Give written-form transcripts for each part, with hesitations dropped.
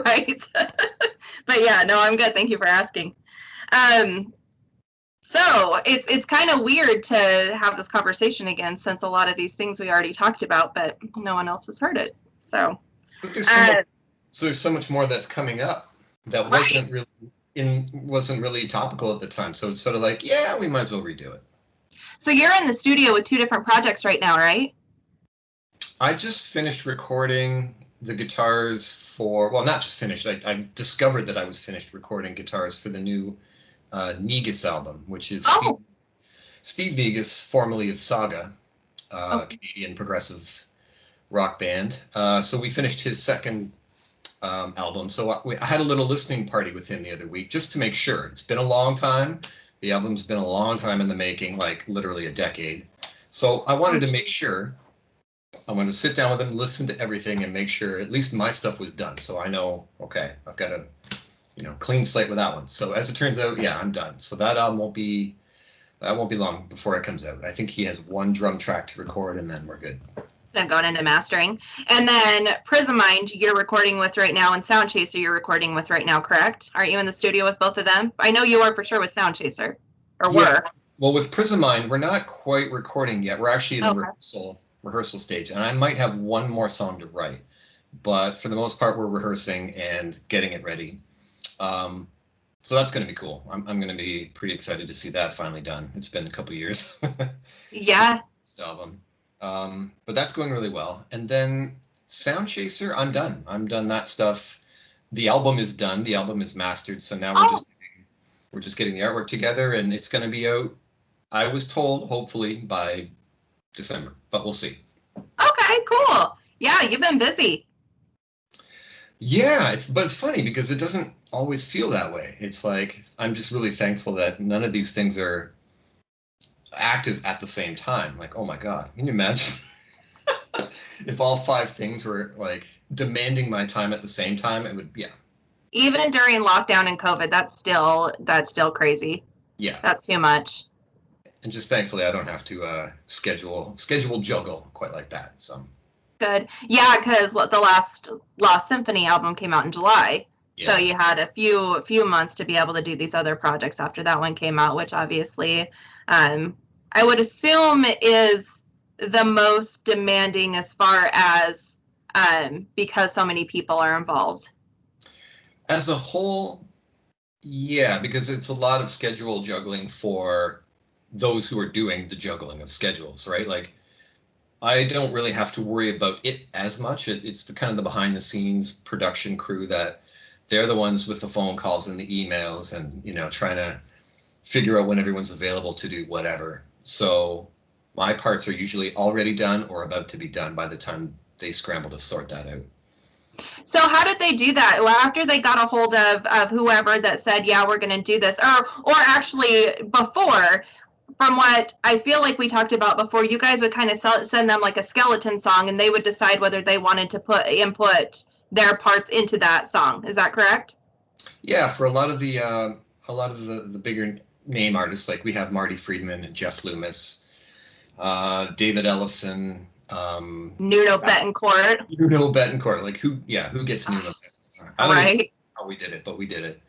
Right. But yeah, no, I'm good. Thank you for asking. So it's kind of weird to have this conversation again, since a lot of these things we already talked about, but no one else has heard it. So, but there's so much more that's coming up that wasn't really topical at the time. So it's sort of like, yeah, we might as well redo it. So you're in the studio with 2 different projects right now, right? I just finished recording the guitars for, well, not just finished. I discovered that I was finished recording guitars for the new Negus album, which is Steve Negus, formerly of Saga, Canadian progressive rock band. So we finished his second album. So I had a little listening party with him the other week just to make sure. It's been a long time. The album's been a long time in the making, like literally a decade. So I wanted to make sure. I wanted to sit down with him, listen to everything, and make sure at least my stuff was done. So I know, okay, I've got a clean slate with that one. So as it turns out, yeah, I'm done. So that album won't be long before it comes out. I think he has 1 drum track to record, and then we're good. Then going into mastering. And then Prismind you're recording with right now, and Soundchaser you're recording with right now, correct? Aren't you in the studio with both of them? I know you are for sure with Soundchaser, or were. Well, with Prismind, we're not quite recording yet. We're actually in the rehearsal stage, and I might have 1 more song to write. But for the most part, we're rehearsing and getting it ready. So that's going to be cool. I'm going to be pretty excited to see that finally done. It's been a couple years. Yeah. This album. But that's going really well. And then Soundchaser, I'm done. I'm done that stuff. The album is done. The album is mastered. So now we're just getting the artwork together, and it's going to be out, I was told, hopefully by December, but we'll see. Okay, cool. Yeah, you've been busy. Yeah, but it's funny because it doesn't always feel that way. It's like, I'm just really thankful that none of these things are active at the same time. Like, oh my God, can you imagine if all 5 things were like demanding my time at the same time? It would, yeah. Even during lockdown and COVID, that's still crazy. Yeah. That's too much. And just thankfully I don't have to schedule juggle quite like that. So good. Yeah, because the last Symphony album came out in July. Yeah. So you had a few months to be able to do these other projects after that one came out, which obviously I would assume is the most demanding as far as because so many people are involved. As a whole, yeah, because it's a lot of schedule juggling for those who are doing the juggling of schedules, right? Like, I don't really have to worry about it as much. It's the kind of the behind the scenes production crew that they're the ones with the phone calls and the emails and, trying to figure out when everyone's available to do whatever. So my parts are usually already done or about to be done by the time they scramble to sort that out. So how did they do that? Well, after they got a hold of whoever that said, yeah, we're going to do this, or actually before, from what I feel like we talked about before, you guys would kind of send them like a skeleton song, and they would decide whether they wanted to input their parts into that song. Is that correct? Yeah, for a lot of the bigger name artists, like we have Marty Friedman and Jeff Loomis, David Ellison, Nuno Betancourt. Like who gets Nuno? I don't know how we did it, but we did it.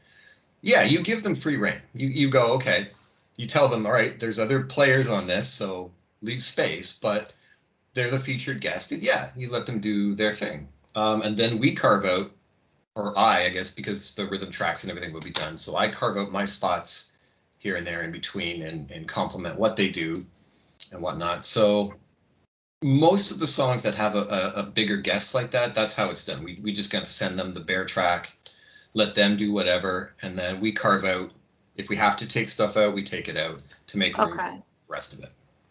Yeah, you give them free rein. You go, okay. You tell them, all right, there's other players on this, so leave space, but they're the featured guest. Yeah, you let them do their thing. And then we carve out, or I guess, because the rhythm tracks and everything will be done. So I carve out my spots here and there in between and complement what they do and whatnot. So most of the songs that have a bigger guest like that, that's how it's done. We just kind of send them the bare track, let them do whatever, and then we carve out. If we have to take stuff out, we take it out to make room for the rest of it.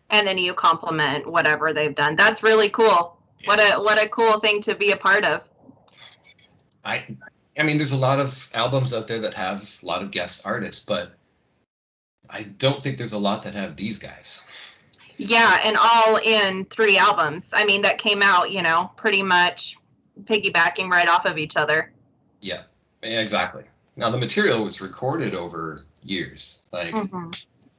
And then you compliment whatever they've done. That's really cool. Yeah. What a cool thing to be a part of. I mean, there's a lot of albums out there that have a lot of guest artists, but I don't think there's a lot that have these guys. Yeah, and all in 3 albums. I mean, that came out, pretty much piggybacking right off of each other. Yeah, exactly. Now, the material was recorded over years. Like,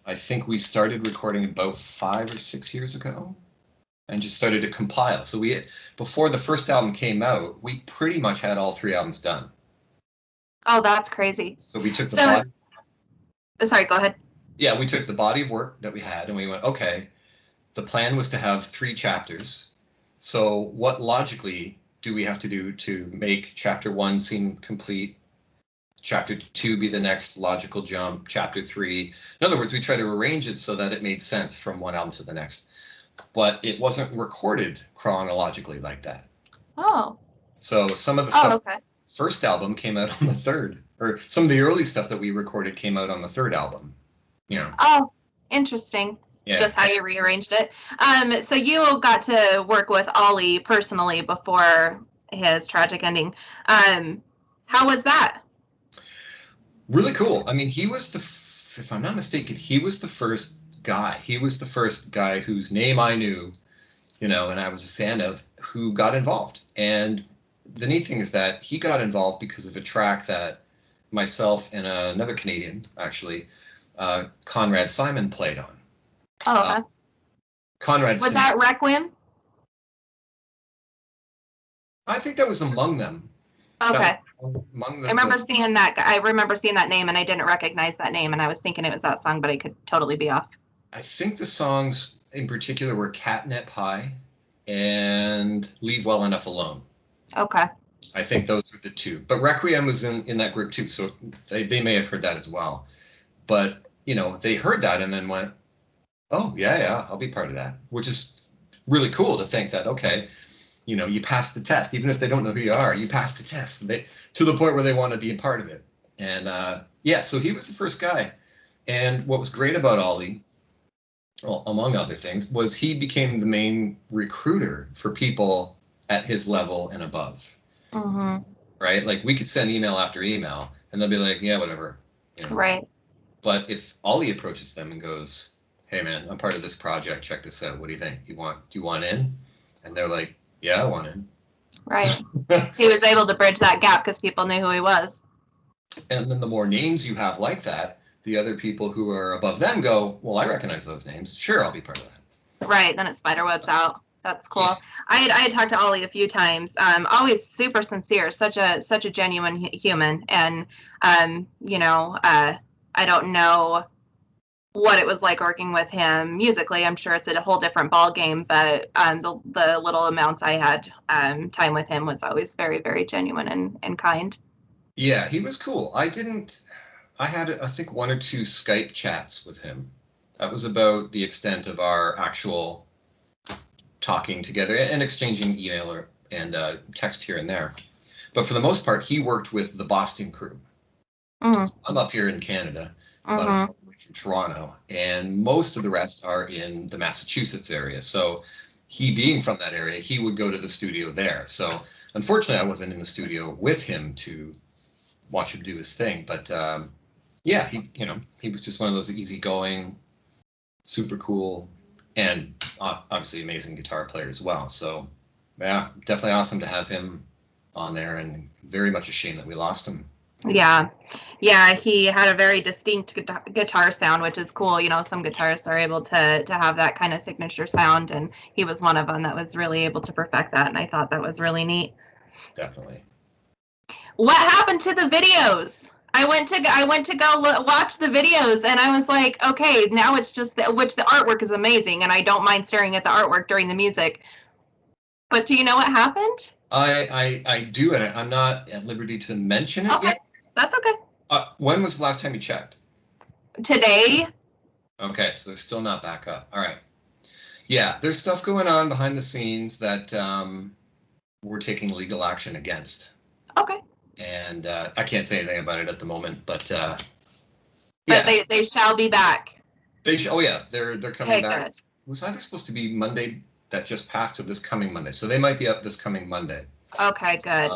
I think we started recording about 5 or 6 years ago and just started to compile. So before the first album came out, we pretty much had all 3 albums done. Oh, that's crazy. So we took the body. Sorry, go ahead. Yeah, we took the body of work that we had and we went, okay, the plan was to have 3 chapters. So what logically do we have to do to make chapter 1 seem complete? Chapter 2 be the next logical jump, chapter 3. In other words, we try to arrange it so that it made sense from one album to the next. But it wasn't recorded chronologically like that. Oh. So some of the stuff, first album came out on the 3rd, or some of the early stuff that we recorded came out on the 3rd album. You know. Oh, interesting. Yeah. Just how you rearranged it. So you got to work with Ollie personally before his tragic ending. How was that? Really cool. I mean, he was if I'm not mistaken, he was the first guy. He was the first guy whose name I knew, you know, and I was a fan of, who got involved. And the neat thing is that he got involved because of a track that myself and another Canadian, actually, Conrad Simon, played on. Oh, okay. Conrad. Was that Requiem? I think that was among them. Okay. I remember seeing that. I remember seeing that name, and I didn't recognize that name, and I was thinking it was that song, but I could totally be off. I think the songs in particular were Catnip High and Leave Well Enough Alone. Okay. I think those were the 2. But Requiem was in that group too, so they may have heard that as well. But, you know, they heard that and then went, oh, yeah, I'll be part of that, which is really cool to think that, okay, you know, you passed the test. Even if they don't know who you are, you passed the test to the point where they want to be a part of it. And, yeah, so he was the first guy. And what was great about Ollie, well, among other things, was he became the main recruiter for people at his level and above. Mm-hmm. Right? Like, we could send email after email, and they'll be like, yeah, whatever. You know? Right. But if Ollie approaches them and goes, hey, man, I'm part of this project. Check this out. What do you think? Do you want in? And they're like, yeah, I want in. Right. He was able to bridge that gap because people knew who he was. And then the more names you have like that, the other people who are above them go, well, I recognize those names. Sure, I'll be part of that. Right. Then it spiderwebs out. That's cool. Yeah. I had talked to Ollie a few times. Always super sincere, such a genuine human. And, you know, I don't know what it was like working with him musically. I'm sure it's a whole different ball game, but the little amounts I had time with him was always very, very genuine and kind. Yeah, he was cool. I had, I think, 1 or 2 Skype chats with him. That was about the extent of our actual talking together and exchanging email and text here and there. But for the most part, he worked with the Boston crew. Mm-hmm. So I'm up here in Canada, about from Toronto, and most of the rest are in the Massachusetts area. So he being from that area, he would go to the studio there. So unfortunately, I wasn't in the studio with him to watch him do his thing. But yeah, he was just one of those easygoing, super cool, and obviously amazing guitar player as well. So yeah, definitely awesome to have him on there, and very much a shame that we lost him. Yeah, he had a very distinct guitar sound, which is cool. You know, some guitarists are able to have that kind of signature sound, and he was one of them that was really able to perfect that, and I thought that was really neat. Definitely. What happened to the videos? I went to go watch the videos, and I was like, okay, now it's just which the artwork is amazing, and I don't mind staring at the artwork during the music. But do you know what happened? I do, and I'm not at liberty to mention it yet. That's okay. When was the last time you checked? Today. Okay, so they're still not back up. All right. Yeah, there's stuff going on behind the scenes that we're taking legal action against. Okay. And I can't say anything about it at the moment, but yeah. But they shall be back. Oh yeah, they're coming back. Good. It was either supposed to be Monday that just passed or this coming Monday, so they might be up this coming Monday. Okay, good,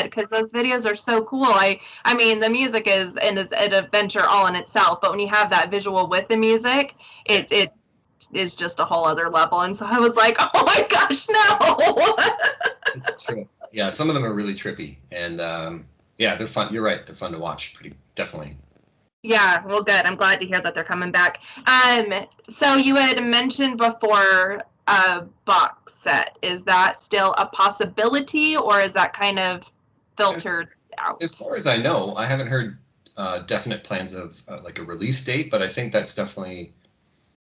because those videos are so cool. I mean, the music is an adventure all in itself, but when you have that visual with the music, it is just a whole other level. And so I was like, oh my gosh, no. It's true. Yeah, some of them are really trippy, and yeah, they're fun. You're right, they're fun to watch. Pretty definitely. Yeah, well, good. I'm glad to hear that they're coming back. So you had mentioned before a box set. Is that still a possibility, or is that kind of filtered As far as I know, I haven't heard definite plans of like a release date, but I think that's definitely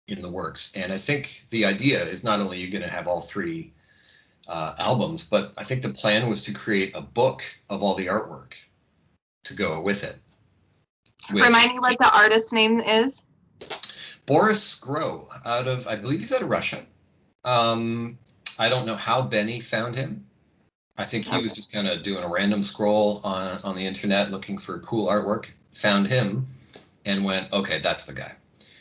in the works. And I think the idea is not only you're going to have all three albums, but I think the plan was to create a book of all the artwork to go with it. Remind me what the artist's name is. Boris Groh, I believe he's out of Russia. I don't know how Benny found him. I think he was just kind of doing a random scroll on the internet looking for cool artwork, found him, and went, okay, that's the guy.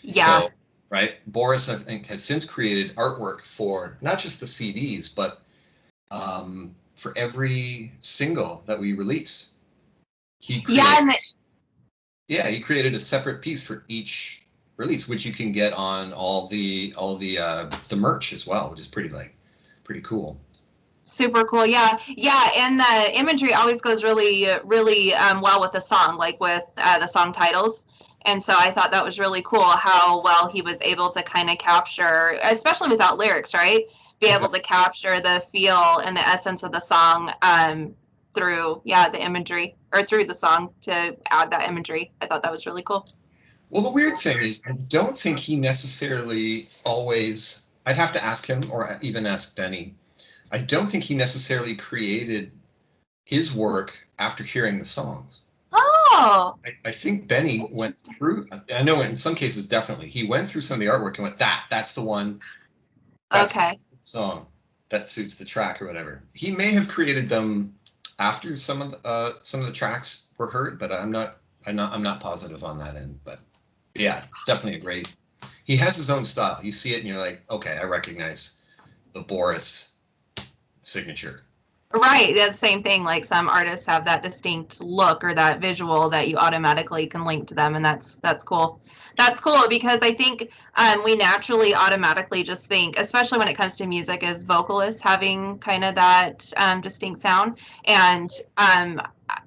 Yeah. So, right? Boris, I think, has since created artwork for not just the CDs, but for every single that we release. He created a separate piece for each release, which you can get on all the merch as well, which is pretty cool. Super cool. Yeah, and the imagery always goes really well with the song, like with the song titles. And so I thought that was really cool how well he was able to kind of capture, especially without lyrics, right? Be able to capture the feel and the essence of the song through the imagery, or through the song to add that imagery. I thought that was really cool. Well, the weird thing is, I don't think he necessarily always, I'd have to ask him or even ask Benny. I don't think he necessarily created his work after hearing the songs. Oh. I think Benny went through, I know in some cases, definitely, he went through some of the artwork and went, that's the one. That's the song that suits the track or whatever. He may have created them after some of the tracks were heard, but I'm not positive on that end. But yeah, definitely he has his own style. You see it and you're like, okay, I recognize the Boris signature. Right, that's the same thing. Like some artists have that distinct look or that visual that you automatically can link to them, and that's cool. That's cool because I think we naturally automatically just think, especially when it comes to music, as vocalists having kind of that distinct sound. And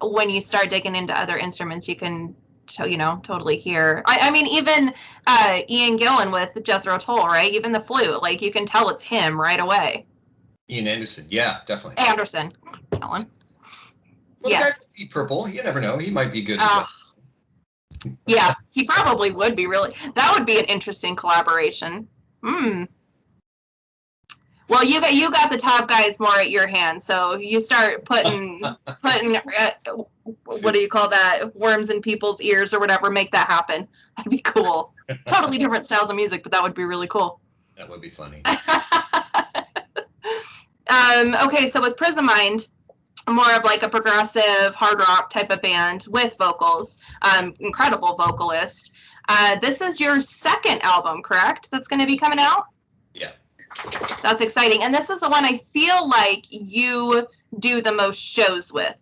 when you start digging into other instruments, you can totally hear. I mean, even Ian Gillan with Jethro Tull, right? Even the flute, like you can tell it's him right away. Ian Anderson, yeah, definitely. Anderson, that one. Well, yes. The guy from Deep Purple, you never know. He might be good. Yeah, he probably would be really. That would be an interesting collaboration. Well, you got the top guys more at your hand, so you start putting what do you call that? Worms in people's ears or whatever. Make that happen. That'd be cool. Totally different styles of music, but that would be really cool. That would be funny. Okay, so with Prismind, more of like a progressive hard rock type of band with vocals, incredible vocalist. This is your second album, correct? That's going to be coming out? Yeah. That's exciting. And this is the one I feel like you do the most shows with.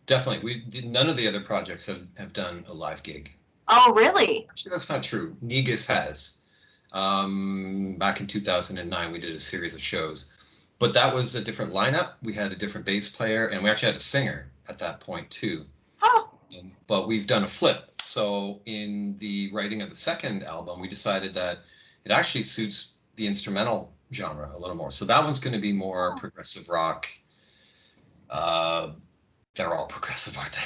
Definitely. None of the other projects have done a live gig. Oh, really? Actually, that's not true. Negus has. Back in 2009, we did a series of shows, but that was a different lineup. We had a different bass player, and we actually had a singer at that point too. Oh. But we've done a flip. So in the writing of the second album, we decided that it actually suits the instrumental genre a little more. So that one's going to be more progressive rock. They're all progressive, aren't they?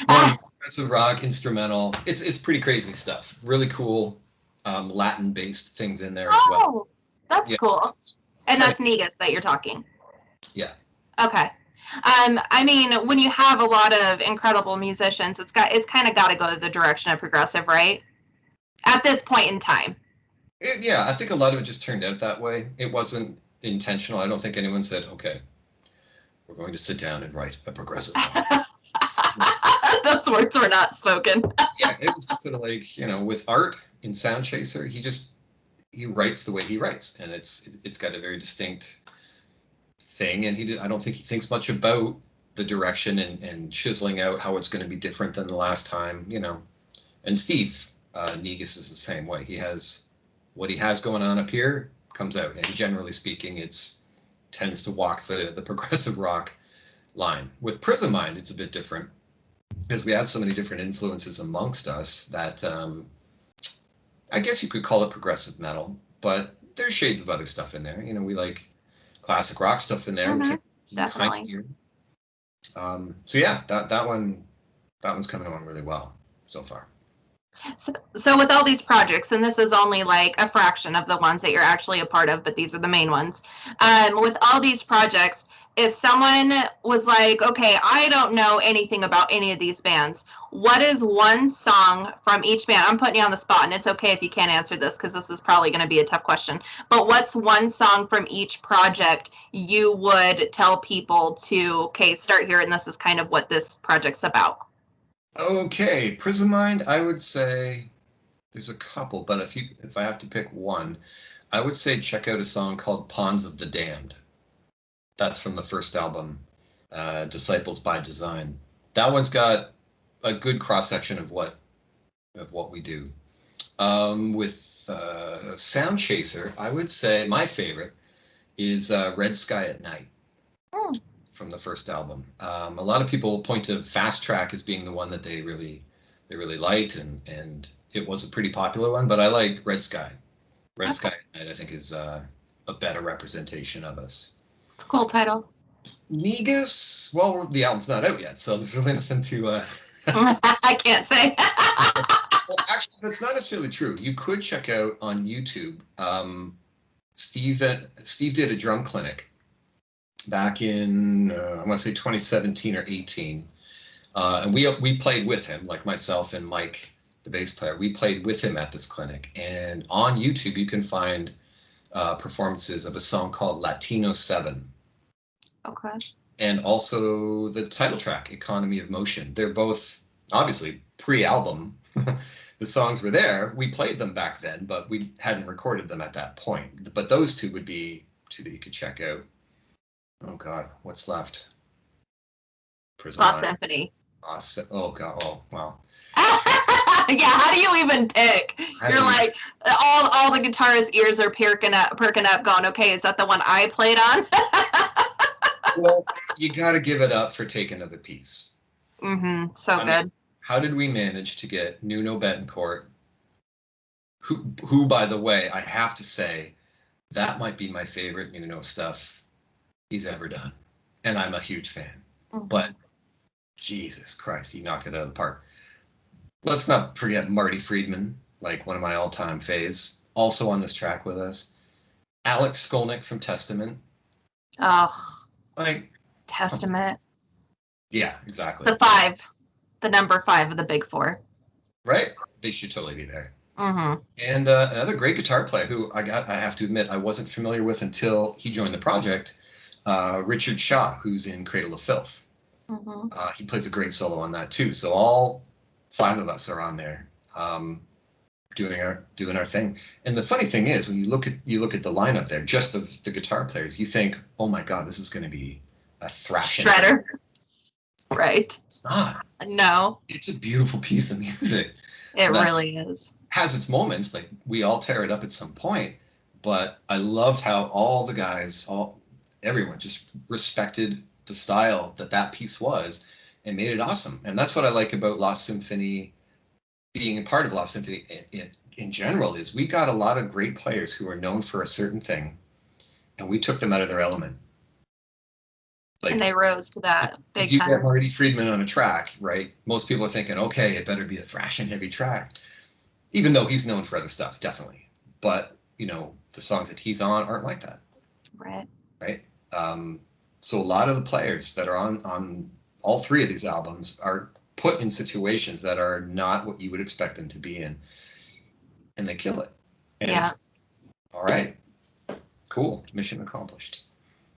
More progressive rock, instrumental. It's pretty crazy stuff. Really cool. Latin-based things in there as well. Oh, that's cool. And that's Negus that you're talking. Yeah. Okay. I mean, when you have a lot of incredible musicians, it's kind of got to go the direction of progressive, right? At this point in time. Yeah, I think a lot of it just turned out that way. It wasn't intentional. I don't think anyone said, okay, we're going to sit down and write a progressive album. Those words were not spoken. Yeah, it was just sort of like, with art in Sound Chaser, he writes the way he writes, and it's got a very distinct thing, and I don't think he thinks much about the direction and chiseling out how it's going to be different than the last time, And Steve Negus is the same way. He has what he has going on up here comes out, and generally speaking, tends to walk the progressive rock line. With Prismind, it's a bit different because we have so many different influences amongst us that I guess you could call it progressive metal, but there's shades of other stuff in there. We like classic rock stuff in there. Mm-hmm. Definitely. So yeah, that one's coming along really well so far. So with all these projects, and this is only like a fraction of the ones that you're actually a part of, but these are the main ones. With all these projects, if someone was like, okay, I don't know anything about any of these bands, what is one song from each band? I'm putting you on the spot, and it's okay if you can't answer this because this is probably going to be a tough question. But what's one song from each project you would tell people to, okay, start here, and this is kind of what this project's about? Okay, Prismind, I would say there's a couple, but if I have to pick one, I would say check out a song called Pawns of the Damned. That's from the first album, Disciples by Design. That one's got a good cross section of what we do. With Sound Chaser, I would say my favorite is Red Sky at Night. From the first album. A lot of people point to Fast Track as being the one that they really liked, and it was a pretty popular one, but I like Red Sky. Red Sky at Night, I think, is a better representation of us. Cool title. Negus, well, the album's not out yet, so there's really nothing to... I can't say. Well, actually, that's not necessarily true. You could check out on YouTube. Steve did a drum clinic back in, I want to say 2017 or 18. And we played with him, like myself and Mike, the bass player. We played with him at this clinic. And on YouTube, you can find performances of a song called Latino 7. Okay. And also the title track, Economy of Motion. They're both obviously pre-album. The songs were there. We played them back then, but we hadn't recorded them at that point. But those two would be two that you could check out. Oh God, what's left? Lost Symphony. Oh God, oh wow. Yeah, how do you even pick? You're like, all the guitarist ears are perking up, going, okay, is that the one I played on? Well, you got to give it up for Take Another Piece. Mm-hmm. So good. How did we manage to get Nuno Betancourt, who, by the way, I have to say, that might be my favorite Nuno stuff he's ever done, and I'm a huge fan. Mm-hmm. But Jesus Christ, he knocked it out of the park. Let's not forget Marty Friedman, like one of my all-time faves, also on this track with us. Alex Skolnick from Testament. Oh, like Testament. Yeah, exactly. The number 5 of the big 4. Right? They should totally be there. Mm-hmm. And another great guitar player who I have to admit I wasn't familiar with until he joined the project, Richard Shaw, who's in Cradle of Filth. Mm-hmm. He plays a great solo on that too. So all 5 of us are on there, doing our thing. And the funny thing is, when you look at the lineup there, just of the guitar players, you think, oh my God, this is going to be a thrashing shredder. Right. It's not. No. It's a beautiful piece of music. It really is. Has its moments, like we all tear it up at some point, but I loved how all the guys, everyone just respected the style that piece was and made it awesome. And that's what I like about Lost Symphony, being a part of Lost Symphony in general, is we got a lot of great players who are known for a certain thing, and we took them out of their element. Like, and they rose to that big time. If you time. get Marty Friedman on a track, right? Most people are thinking, okay, it better be a thrashing heavy track, even though he's known for other stuff, definitely. But the songs that he's on aren't like that. Right. Right. So a lot of the players that are on all 3 of these albums are put in situations that are not what you would expect them to be in, and they kill it. And yeah. All right. Cool. Mission accomplished.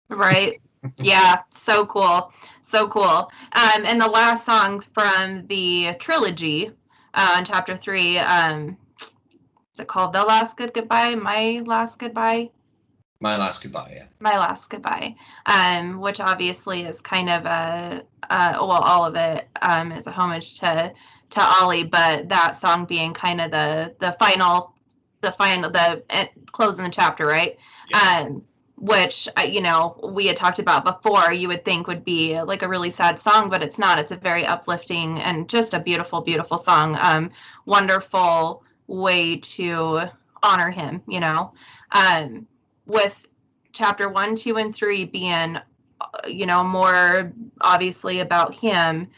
Right. Yeah, so cool. And the last song from the trilogy, in chapter 3, is it called The Last Good Goodbye? My Last Goodbye? My Last Goodbye, yeah. My Last Goodbye, which obviously is kind of all of it is a homage to Ollie, but that song being kind of the final, closing the chapter, right? Yeah. Which, we had talked about before, you would think would be like a really sad song, but it's not. It's a very uplifting and just a beautiful, beautiful song. Wonderful way to honor him, with chapter 1, 2, and 3 being more obviously about him,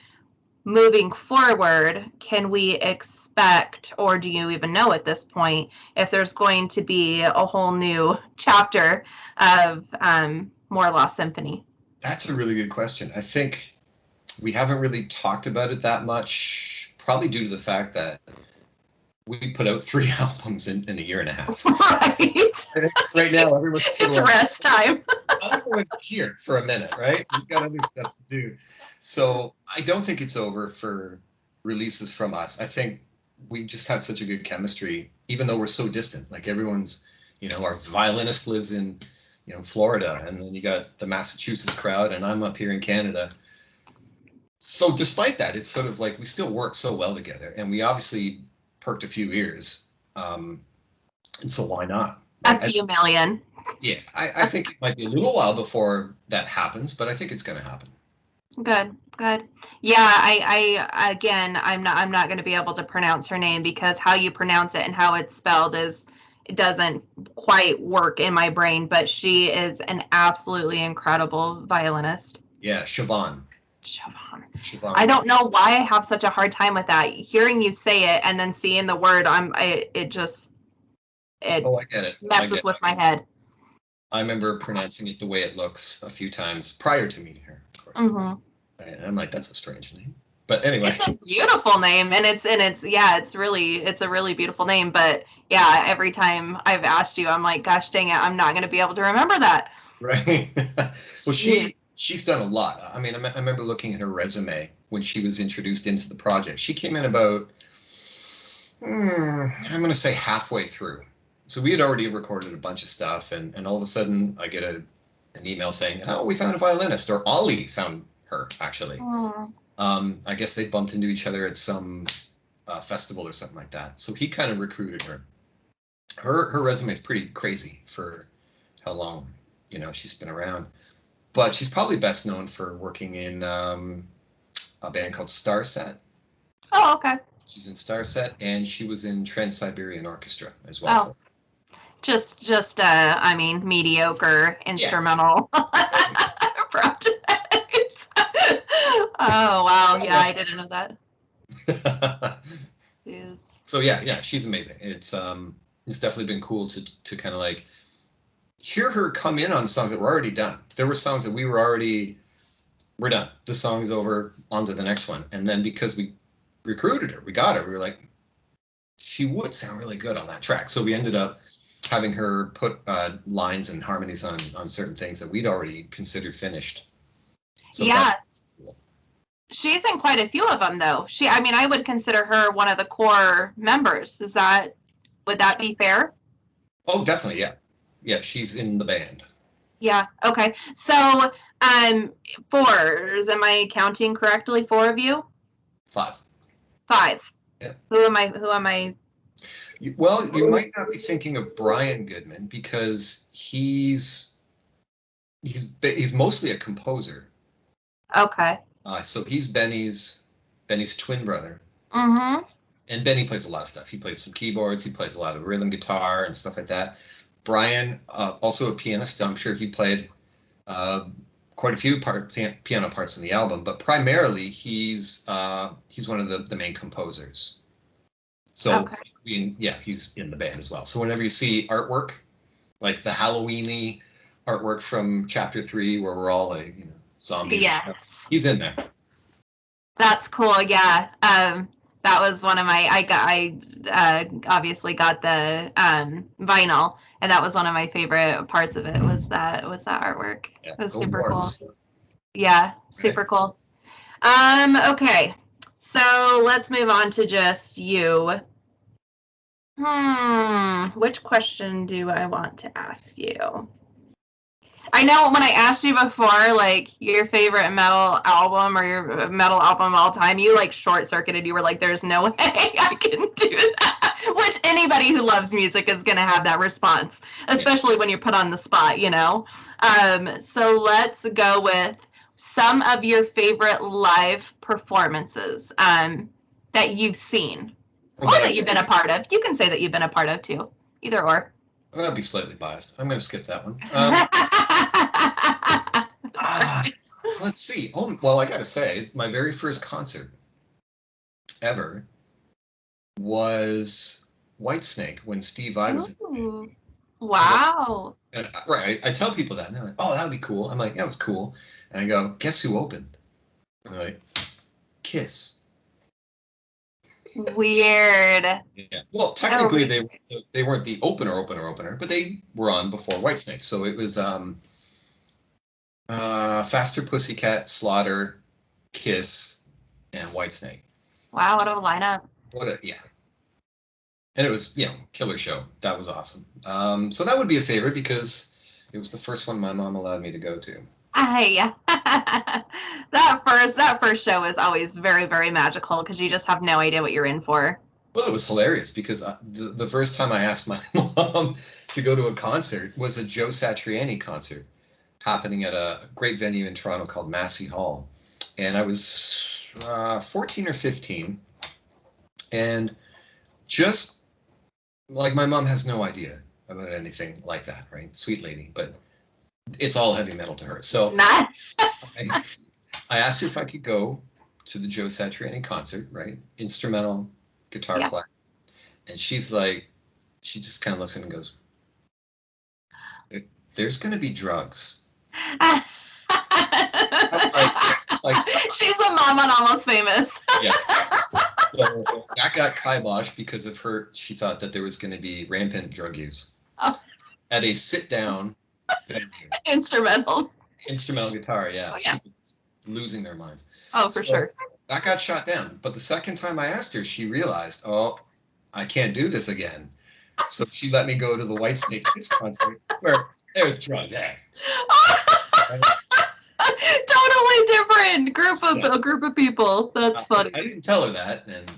moving forward, can we expect, or do you even know at this point, if there's going to be a whole new chapter of more Lost Symphony? That's a really good question. I think we haven't really talked about it that much, probably due to the fact that we put out 3 albums in a year and a half. Right. Right now, everyone's it's rest time. I'm going here for a minute, right? We've got other stuff to do. So I don't think it's over for releases from us. I think we just have such a good chemistry, even though we're so distant. Like everyone's, our violinist lives in, Florida, and then you got the Massachusetts crowd, and I'm up here in Canada. So despite that, it's sort of like we still work so well together, and we obviously perked a few ears. And so why not? A few million. Yeah, I think it might be a little while before that happens, but I think it's going to happen. Good. Yeah, I'm not going to be able to pronounce her name because how you pronounce it and how it's spelled it doesn't quite work in my brain, but she is an absolutely incredible violinist. Yeah, Siobhan. I don't know why I have such a hard time with that. Hearing you say it and then seeing the word, it I get it. Messes with my head. I remember pronouncing it the way it looks a few times prior to meeting her, of course. Mm-hmm. And I'm like, that's a strange name. But anyway. It's a beautiful name, and it's a really beautiful name. But yeah, every time I've asked you, I'm like, gosh dang it, I'm not going to be able to remember that. Right. Well, she's done a lot. I mean, I remember looking at her resume when she was introduced into the project. She came in about, I'm going to say halfway through. So we had already recorded a bunch of stuff, and all of a sudden I get an email saying, oh, we found a violinist, or Ollie found her, actually. I guess they bumped into each other at some festival or something like that. So he kind of recruited her. Her resume is pretty crazy for how long, she's been around. But she's probably best known for working in a band called Starset. Oh, okay. She's in Starset, and she was in Trans-Siberian Orchestra as well. Oh. Just mediocre instrumental project. Oh wow, yeah, I didn't know that. Yes. So yeah, she's amazing. It's definitely been cool to kind of like hear her come in on songs that were already done. There were songs that we're done. The song's over, on to the next one. And then because we recruited her, we got her, we were like, she would sound really good on that track. So we ended up having her put lines and harmonies on certain things that we'd already considered finished. So yeah. She's in quite a few of them, though. I would consider her one of the core members. Would that be fair? Oh, definitely, yeah. Yeah, she's in the band. Yeah, okay. So, 4s, am I counting correctly? 4 of you? 5. 5. Yeah. Who am I? Well, you might not be thinking of Brian Goodman because he's mostly a composer. Okay. So he's Benny's twin brother. Mm-hmm. And Benny plays a lot of stuff. He plays some keyboards. He plays a lot of rhythm guitar and stuff like that. Brian, also a pianist. I'm sure he played quite a few piano parts in the album, but primarily he's one of the main composers. So okay. He's in the band as well. So whenever you see artwork, like the Halloween-y artwork from Chapter 3, where we're all like, zombies. Yes. He's in there. That's cool. Yeah. That was one of I obviously got the vinyl, and that was one of my favorite parts of it was that artwork. Yeah, it was super cool. Right. Yeah, super cool. Okay. So let's move on to just you. Which question do I want to ask you? I know when I asked you before, like, your favorite metal album or your metal album of all time, you, like, short-circuited. You were like, there's no way I can do that. Which anybody who loves music is going to have that response, especially when you're put on the spot, So let's go with some of your favorite live performances that you've seen or that you've been a part of. You can say that you've been a part of, too. Either or. Well, that'd be slightly biased. I'm going to skip that one. Let's see. Oh, well, I got to say, my very first concert ever was Whitesnake when Steve Vai was in. Wow. And, right, I tell people that, and they're like, "Oh, that would be cool." I'm like, "Yeah, it was cool." And I go, "Guess who opened?" And they're like, "Kiss." Weird. Yeah. Well, technically, they weren't the opener, but they were on before Whitesnake. So it was Faster Pussycat, Slaughter, Kiss, and Whitesnake. Wow, what a lineup. Yeah. And it was, killer show. That was awesome. So that would be a favorite because it was the first one my mom allowed me to go to. That first show is always very, very magical because you just have no idea what you're in for. Well, it was hilarious because the first time I asked my mom to go to a concert was a Joe Satriani concert happening at a great venue in Toronto called Massey Hall. And I was 14 or 15. And just like my mom has no idea about anything like that, right? Sweet lady, but it's all heavy metal to her. So I asked her if I could go to the Joe Satriani concert, right? Instrumental guitar player. And she's like, she just kind of looks at me and goes, "There's going to be drugs." She's a mom on Almost Famous. Yeah. So that got kiboshed because of her. She thought that there was going to be rampant drug use at a sit-down venue. Instrumental guitar, yeah. People losing their minds. Oh, for sure. That got shot down. But the second time I asked her, she realized, I can't do this again. So she let me go to the Whitesnake Kiss concert where there's drugs. Yeah. Totally different group of people. That's funny. I didn't tell her that, and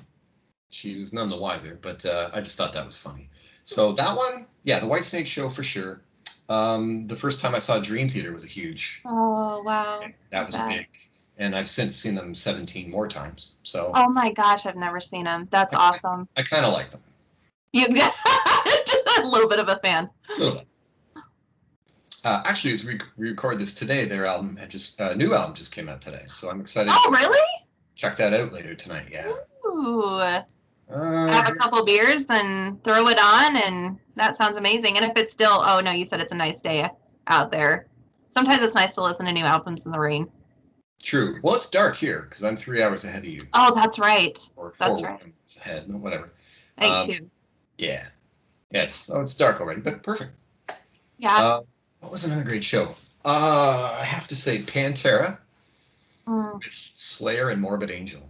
she was none the wiser. But I just thought that was funny. So that one, the Whitesnake show for sure. The first time I saw Dream Theater was a huge. Oh wow! That was big, and I've since seen them 17 more times. So. Oh my gosh, I've never seen them. That's awesome. I kind of like them. You just a little bit of a fan. A little bit. Actually, as we record this today, their album new album just came out today, so I'm excited. Oh, really? Check that out later tonight. Yeah. Ooh. Have a couple beers and throw it on, and that sounds amazing. And if it's still, you said it's a nice day out there. Sometimes it's nice to listen to new albums in the rain. True. Well, it's dark here because I'm 3 hours ahead of you. Oh, that's right. Or that's right. It's ahead, whatever. I think 2. Yeah. It's dark already, but perfect. Yeah. What was another great show? I have to say Pantera with Slayer and Morbid Angel.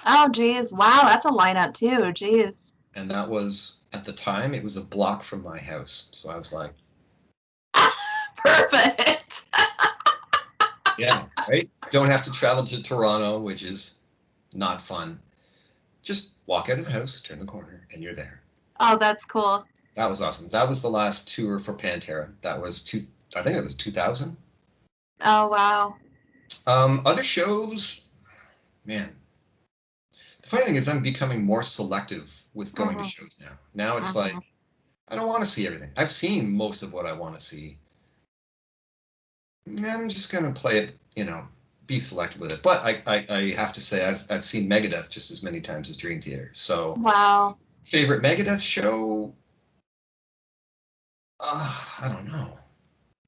Oh, geez. Wow, that's a lineup too. Geez. And that was, at the time, it was a block from my house. So I was like... Perfect. Yeah, right? Don't have to travel to Toronto, which is not fun. Just walk out of the house, turn the corner, and you're there. Oh, that's cool. That was awesome. That was the last tour for Pantera. That was I think it was 2000. Oh, wow. Other shows, man. The funny thing is I'm becoming more selective with going to shows now. Now it's like, I don't want to see everything. I've seen most of what I want to see. I'm just going to play it, be selective with it. But I have to say I've seen Megadeth just as many times as Dream Theater. So wow. Favorite Megadeth show? I don't know.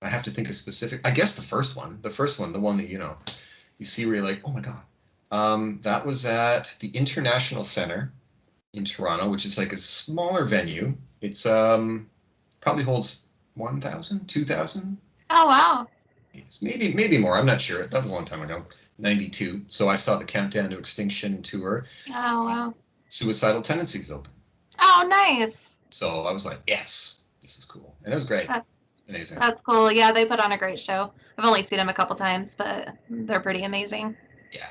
I have to think of specific. I guess the first one, the one that you see where you're like, oh my god. That was at the International Center in Toronto, which is like a smaller venue. It's probably holds 1,000, 2,000. Oh wow. Maybe more. I'm not sure. That was a long time ago. 92. So I saw the Countdown to Extinction tour. Oh wow. Suicidal Tendencies open. Oh nice. So I was like, yes. This is cool. And it was great. That's amazing. That's cool. Yeah, they put on a great show. I've only seen them a couple times, but they're pretty amazing. Yeah.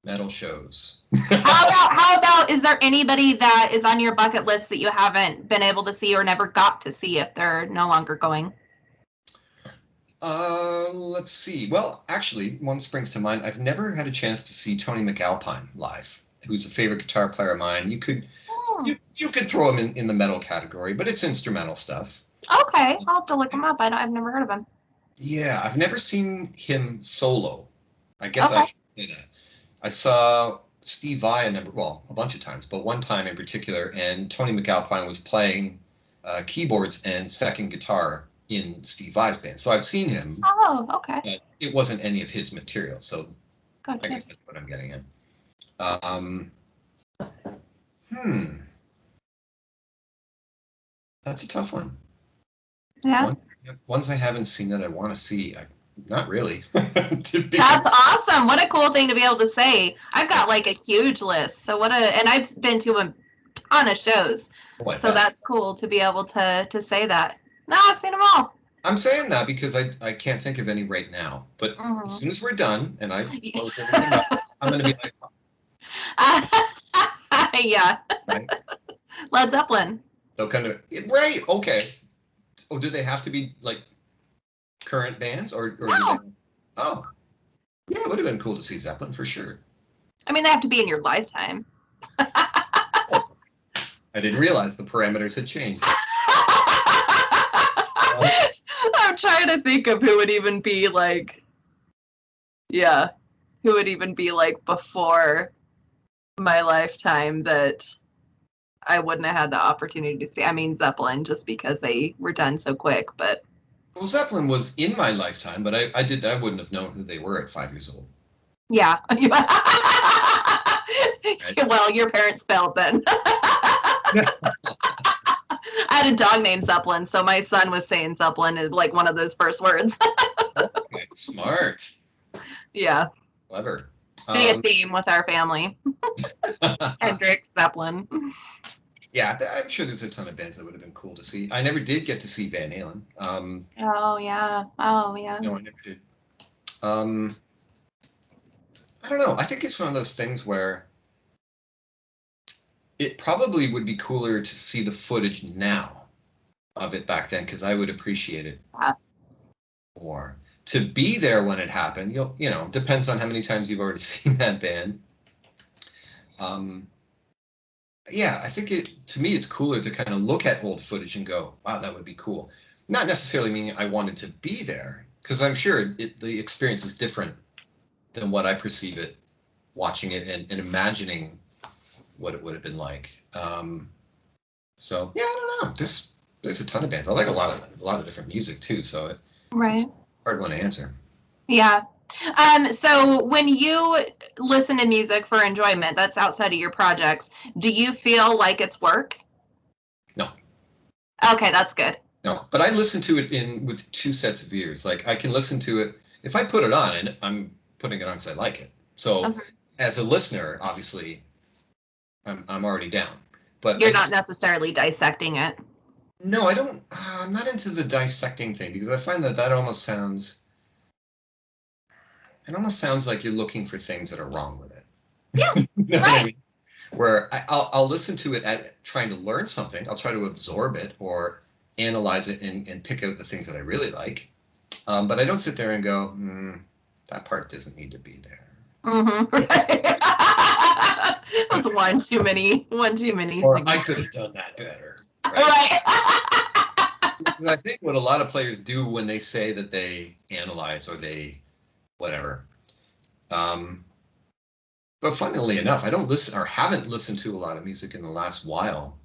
Metal shows. How about, is there anybody that is on your bucket list that you haven't been able to see or never got to see if they're no longer going? Let's see. Well, actually, one springs to mind. I've never had a chance to see Tony McAlpine live, who's a favorite guitar player of mine. You could throw him in the metal category, but it's instrumental stuff. Okay, I'll have to look him up. I've never heard of him. Yeah, I've never seen him solo. I guess I should say that. I saw Steve Vai a bunch of times, but one time in particular, and Tony McAlpine was playing keyboards and second guitar in Steve Vai's band. So I've seen him. Oh, okay. But it wasn't any of his material, so gotcha. I guess that's what I'm getting at. That's a tough one. Yeah. Ones I haven't seen that I want to see. Not really. That's awesome. What a cool thing to be able to say. I've got like a huge list. So and I've been to a ton of shows. So that's cool to be able to say that. No, I've seen them all. I'm saying that because I can't think of any right now. But as soon as we're done and I close everything up, I'm going to be like, yeah. Right? Led Zeppelin. So kind of, right, okay. Oh, do they have to be like current bands or no. do they? Oh, yeah, it would have been cool to see Zeppelin for sure. I mean, they have to be in your lifetime. I didn't realize the parameters had changed. I'm trying to think of who would even be like, who would even be like before my lifetime that I wouldn't have had the opportunity to see. I mean, Zeppelin, just because they were done so quick, but. Well, Zeppelin was in my lifetime, but I wouldn't have known who they were at 5 years old. Yeah. Well, your parents failed then. I had a dog named Zeppelin, so my son was saying Zeppelin is like one of those first words. Okay, smart. Yeah. Clever. Be a theme with our family. Hendrix, Zeppelin. Yeah, I'm sure there's a ton of bands that would have been cool to see. I never did get to see Van Halen. Oh yeah. No, I never did. I don't know. I think it's one of those things where it probably would be cooler to see the footage now of it back then because I would appreciate it more. To be there when it happened, depends on how many times you've already seen that band. Yeah, I think to me it's cooler to kind of look at old footage and go, wow, that would be cool. Not necessarily meaning I wanted to be there, because I'm sure the experience is different than what I perceive it watching it and imagining what it would have been like. So yeah, I don't know. There's a ton of bands. I like a lot of different music too, so it's a hard one to answer. Yeah. So when you listen to music for enjoyment, that's outside of your projects, do you feel like it's work? No. Okay, that's good. No, but I listen to it with two sets of ears. Like I can listen to it if I put it on, and I'm putting it on because I like it. So as a listener, obviously, I'm already down. But you're not necessarily dissecting it. No, I don't. I'm not into the dissecting thing because I find that almost sounds. It almost sounds like you're looking for things that are wrong with it. Yeah, you know what I mean? Where I'll listen to it at trying to learn something. I'll try to absorb it or analyze it and pick out the things that I really like. But I don't sit there and go, that part doesn't need to be there. Right. That's one too many. Or signals. I could have done that better. Right. Because I think what a lot of players do when they say that they analyze or they whatever. But funnily enough, I don't listen or haven't listened to a lot of music in the last while.